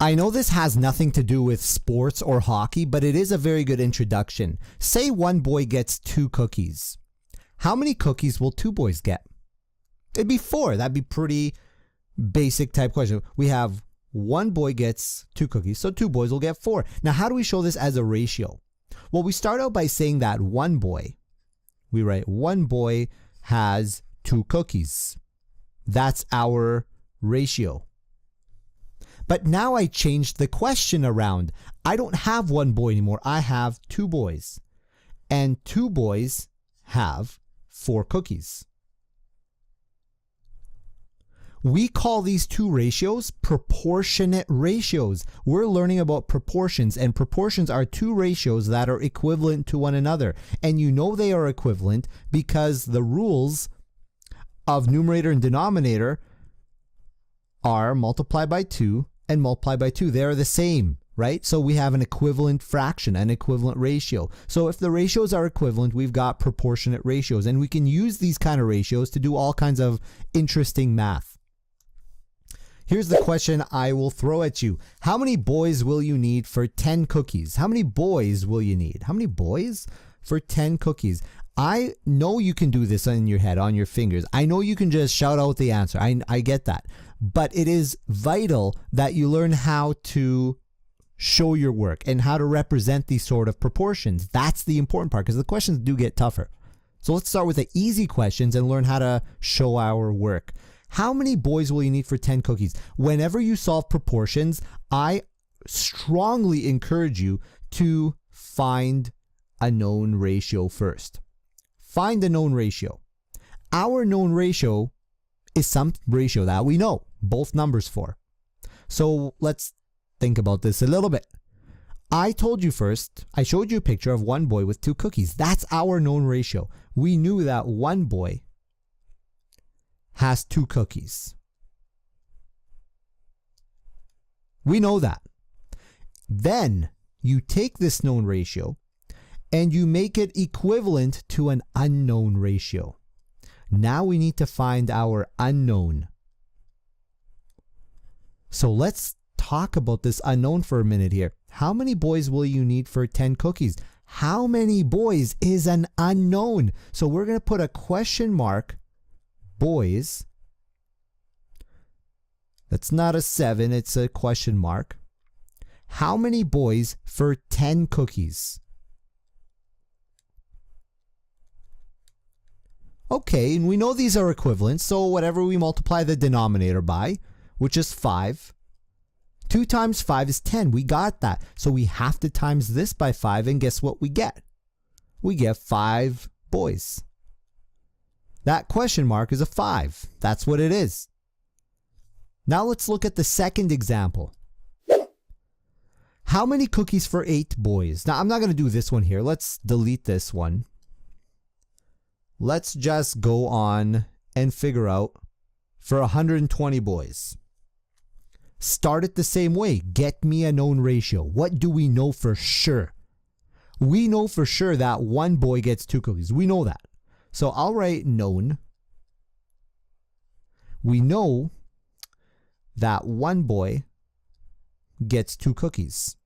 I know this has nothing to do with sports or hockey, but it is a very good introduction. Say one boy gets 2 cookies. How many cookies will 2 boys get? It'd be 4. That'd be pretty basic type question. We have one boy gets 2 cookies, so 2 boys will get 4. Now, how do we show this as a ratio? Well, we start out by saying that one boy, we write one boy has 2 cookies. That's our ratio. But now I changed the question around. I don't have one boy anymore. I have 2 boys. And 2 boys have 4 cookies. We call these 2 ratios proportionate ratios. We're learning about proportions, and proportions are 2 ratios that are equivalent to one another. And you know they are equivalent because the rules of numerator and denominator are multiply by 2 and multiply by 2. They are the same, right? So we have an equivalent fraction, an equivalent ratio. So if the ratios are equivalent, we've got proportionate ratios, and we can use these kind of ratios to do all kinds of interesting math. Here's the question I will throw at you. How many boys will you need for 10 cookies? How many boys will you need? How many boys for 10 cookies? I know you can do this in your head, on your fingers. I know you can just shout out the answer. I get that. But it is vital that you learn how to show your work and how to represent these sort of proportions. That's the important part because the questions do get tougher. So let's start with the easy questions and learn how to show our work. How many boys will you need for 10 cookies? Whenever you solve proportions, I strongly encourage you to find a known ratio first. Find a known ratio. Our known ratio is some ratio that we know both numbers for. So let's think about this a little bit. I told you first, I showed you a picture of one boy with 2 cookies. That's our known ratio. We knew that one boy has 2 cookies. We know that. Then you take this known ratio and you make it equivalent to an unknown ratio. Now we need to find our unknown. So let's talk about this unknown for a minute here. How many boys will you need for 10 cookies? How many boys is an unknown? So we're going to put a question mark, boys. That's not a 7, it's a question mark. How many boys for 10 cookies? Okay, and we know these are equivalent, so whatever we multiply the denominator by, which is 5, 2 times 5 is 10. We got that. So we have to times this by 5, and guess what we get? We get 5 boys. That question mark is a 5. That's what it is. Now let's look at the second example. How many cookies for 8 boys? Now I'm not going to do this one here. Let's delete this one. Let's just go on and figure out for 120 boys. Start it the same way. Get me a known ratio. What do we know for sure? We know for sure that one boy gets 2 cookies. We know that. So I'll write known. We know that one boy gets 2 cookies.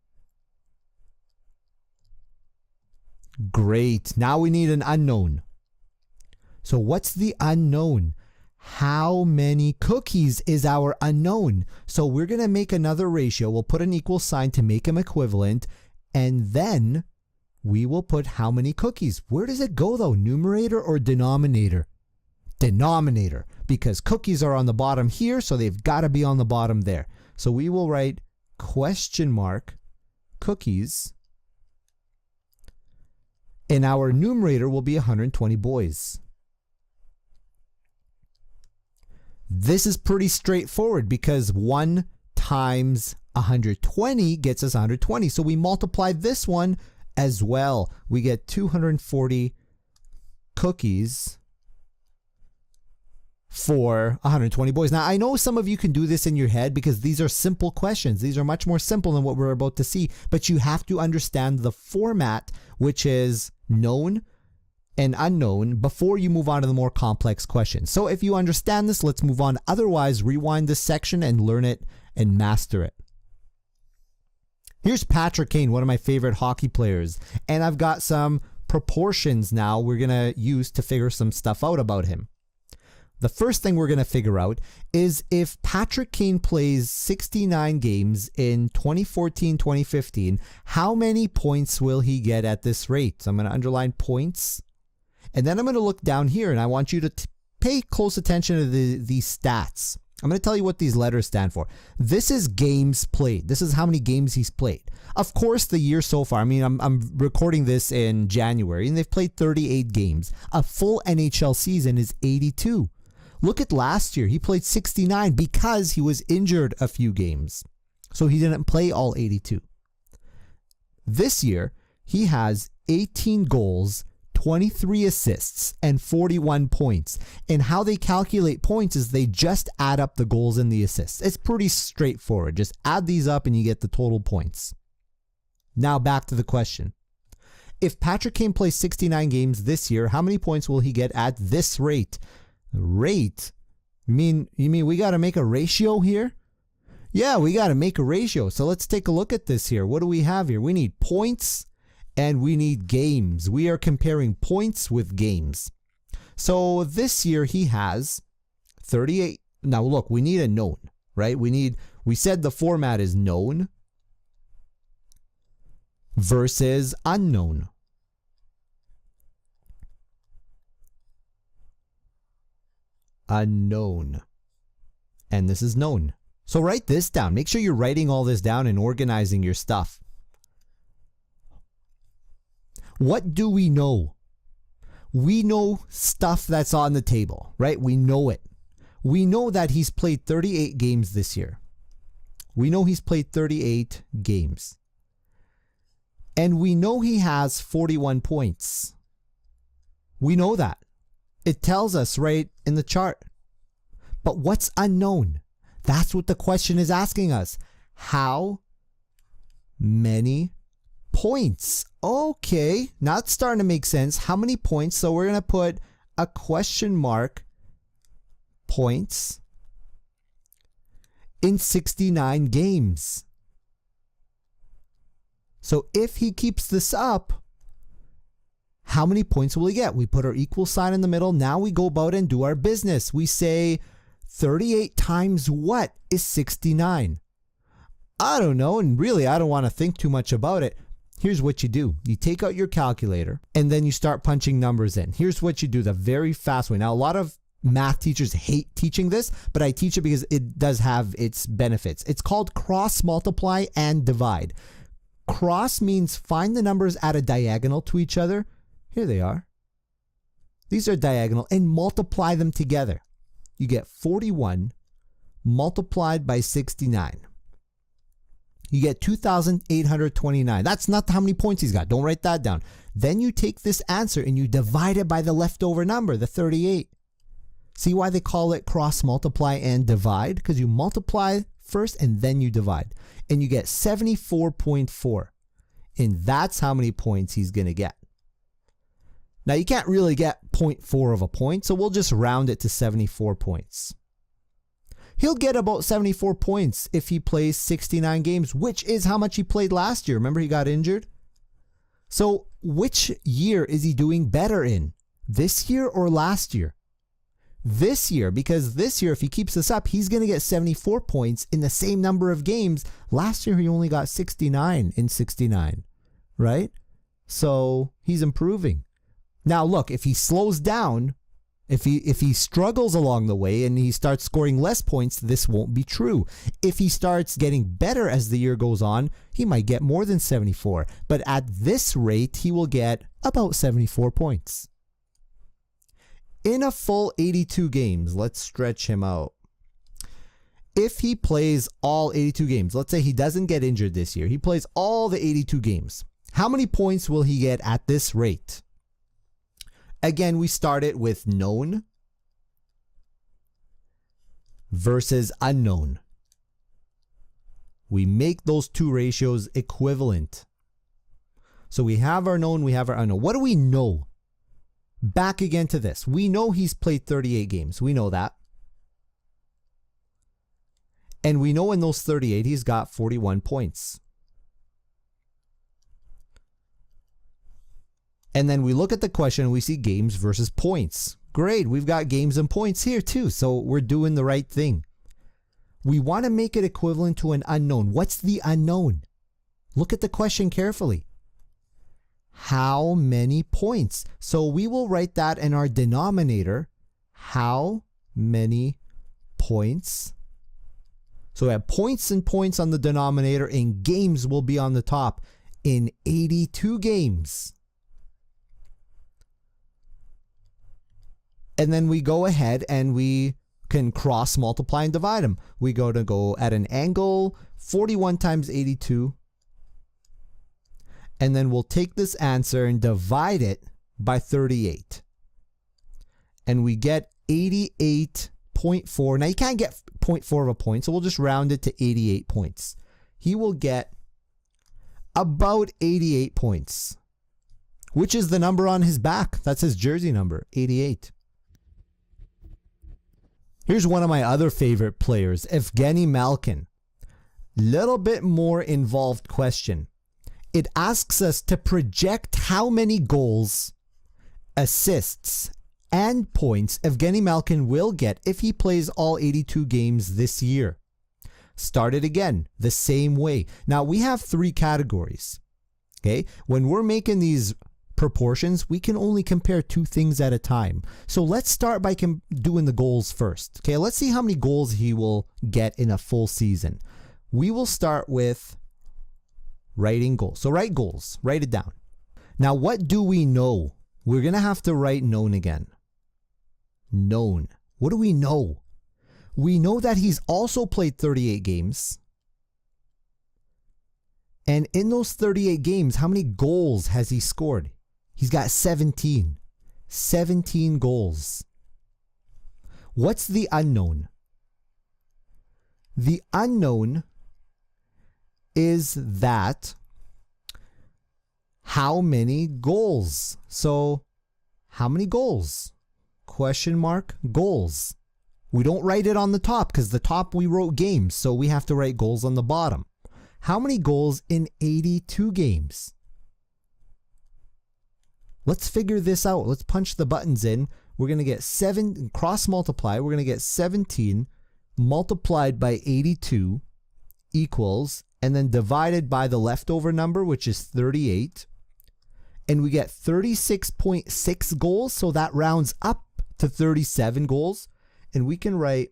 Great. Now we need an unknown. So what's the unknown? How many cookies is our unknown? So we're going to make another ratio. We'll put an equal sign to make them equivalent. And then we will put how many cookies. Where does it go though? Numerator or denominator? Denominator. Because cookies are on the bottom here, so they've got to be on the bottom there. So we will write question mark cookies. And our numerator will be 120 boys. This is pretty straightforward because 1 times 120 gets us 120. So we multiply this one as well. We get 240 cookies for 120 boys. Now, I know some of you can do this in your head because these are simple questions. These are much more simple than what we're about to see. But you have to understand the format, which is known and unknown, before you move on to the more complex questions. So if you understand this, let's move on. Otherwise, rewind this section and learn it and master it. Here's Patrick Kane, one of my favorite hockey players. And I've got some proportions now we're going to use to figure some stuff out about him. The first thing we're going to figure out is if Patrick Kane plays 69 games in 2014-2015, how many points will he get at this rate? So I'm going to underline points. And then I'm going to look down here, and I want you to pay close attention to these stats. I'm going to tell you what these letters stand for. This is games played. This is how many games he's played. Of course, the year so far, I mean, I'm recording this in January, and they've played 38 games. A full NHL season is 82. Look at last year. He played 69 because he was injured a few games. So he didn't play all 82. This year, he has 18 goals, 23 assists, and 41 points. And how they calculate points is they just add up the goals and the assists. It's pretty straightforward. Just add these up and you get the total points. Now back to the question. If Patrick Kane plays 69 games this year, how many points will he get at this rate? Rate? You mean we got to make a ratio here? Yeah, we got to make a ratio. So let's take a look at this here. What do we have here? We need points and we need games. We are comparing points with games. So this year he has 38. Now look, we need a known, right? We said the format is known versus unknown. Unknown. And this is known. So write this down. Make sure you're writing all this down and organizing your stuff. What do we know? We know stuff that's on the table, right? We know it. We know that he's played 38 games this year. We know he's played 38 games. And we know he has 41 points. We know that. It tells us right in the chart. But what's unknown? That's what the question is asking us. How many points? Okay, now it's starting to make sense. How many points? So we're going to put a question mark, points, in 69 games. So if he keeps this up, how many points will he get? We put our equal sign in the middle. Now we go about and do our business. We say 38 times what is 69? I don't know, and really I don't want to think too much about it. Here's what you do. You take out your calculator and then you start punching numbers in. Here's what you do the very fast way. Now, a lot of math teachers hate teaching this, but I teach it because it does have its benefits. It's called cross multiply and divide. Cross means find the numbers at a diagonal to each other. Here they are. These are diagonal, and multiply them together. You get 41 multiplied by 69. You get 2,829. That's not how many points he's got. Don't write that down. Then you take this answer and you divide it by the leftover number, the 38. See why they call it cross multiply and divide? Because you multiply first and then you divide. And you get 74.4. And that's how many points he's going to get. Now, you can't really get 0.4 of a point, so we'll just round it to 74 points. He'll get about 74 points if he plays 69 games, which is how much he played last year. Remember, he got injured? So, which year is he doing better in? This year or last year? This year, because this year, if he keeps this up, he's going to get 74 points in the same number of games. Last year, he only got 69 in 69, right? So, he's improving. Now, look, if he slows down, if he struggles along the way and he starts scoring less points, this won't be true. If he starts getting better as the year goes on, he might get more than 74. But at this rate, he will get about 74 points. In a full 82 games, let's stretch him out. If he plays all 82 games, let's say he doesn't get injured this year, he plays all the 82 games, how many points will he get at this rate? Again, we start it with known versus unknown. We make those two ratios equivalent. So we have our known, we have our unknown. What do we know? Back again to this. We know he's played 38 games. We know that. And we know in those 38, he's got 41 points. And then we look at the question and we see games versus points. Great, we've got games and points here too, so we're doing the right thing. We want to make it equivalent to an unknown. What's the unknown? Look at the question carefully. How many points? So we will write that in our denominator. How many points? So we have points and points on the denominator, and games will be on the top in 82 games. And then we go ahead and we can cross multiply and divide them. We go at an angle, 41 times 82. And then we'll take this answer and divide it by 38. And we get 88.4. Now you can't get 0.4 of a point, so we'll just round it to 88 points. He will get about 88 points, which is the number on his back. That's his jersey number, 88. Here's one of my other favorite players, Evgeny Malkin. Little bit more involved question. It asks us to project how many goals, assists, and points Evgeny Malkin will get if he plays all 82 games this year. Start it again, the same way. Now we have 3 categories. Okay? When we're making these proportions, we can only compare 2 things at a time. So let's start by doing the goals first. Okay, let's see how many goals he will get in a full season. We will start with writing goals. So write goals, write it down. Now what do we know? We're going to have to write known again. Known. What do we know? We know that he's also played 38 games. And in those 38 games, how many goals has he scored? He's got 17. 17 goals. What's the unknown? The unknown is that how many goals? So how many goals? Question mark, goals. We don't write it on the top because the top we wrote games, so we have to write goals on the bottom. How many goals in 82 games? Let's figure this out. Let's punch the buttons in. We're going to get 7, cross multiply. We're going to get 17 multiplied by 82 equals, and then divided by the leftover number, which is 38. And we get 36.6 goals. So that rounds up to 37 goals. And we can write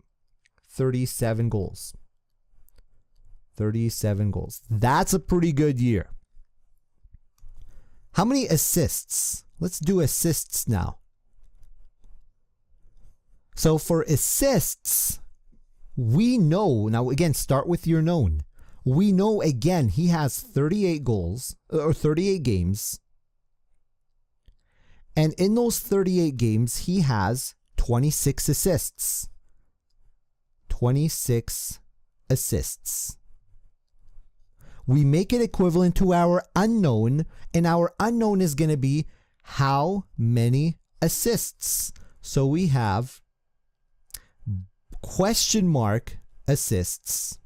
37 goals. 37 goals. That's a pretty good year. How many assists? Let's do assists now. So for assists, we know, now again, start with your known. We know again he has 38 goals, or 38 games. And in those 38 games, he has 26 assists. 26 assists. We make it equivalent to our unknown, and our unknown is going to be how many assists. So we have question mark assists.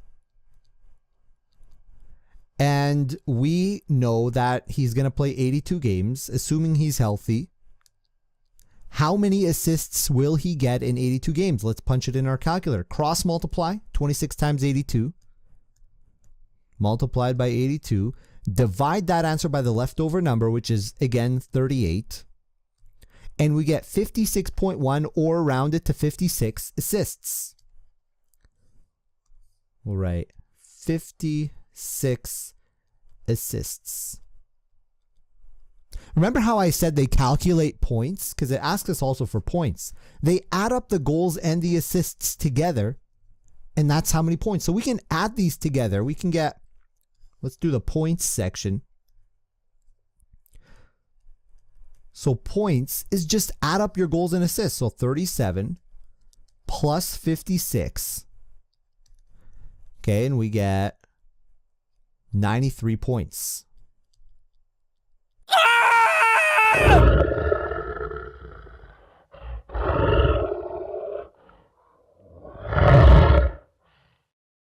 And we know that he's going to play 82 games, assuming he's healthy. How many assists will he get in 82 games? Let's punch it in our calculator. Cross multiply, 26 times 82. Multiplied by 82. Divide that answer by the leftover number, which is, again, 38. And we get 56.1, or round it to 56 assists. We'll write 56 assists. Remember how I said they calculate points? Because it asks us also for points. They add up the goals and the assists together, and that's how many points. So we can add these together. We can get, let's do the points section. So points is just add up your goals and assists. So 37 plus 56. Okay, and we get 93 points.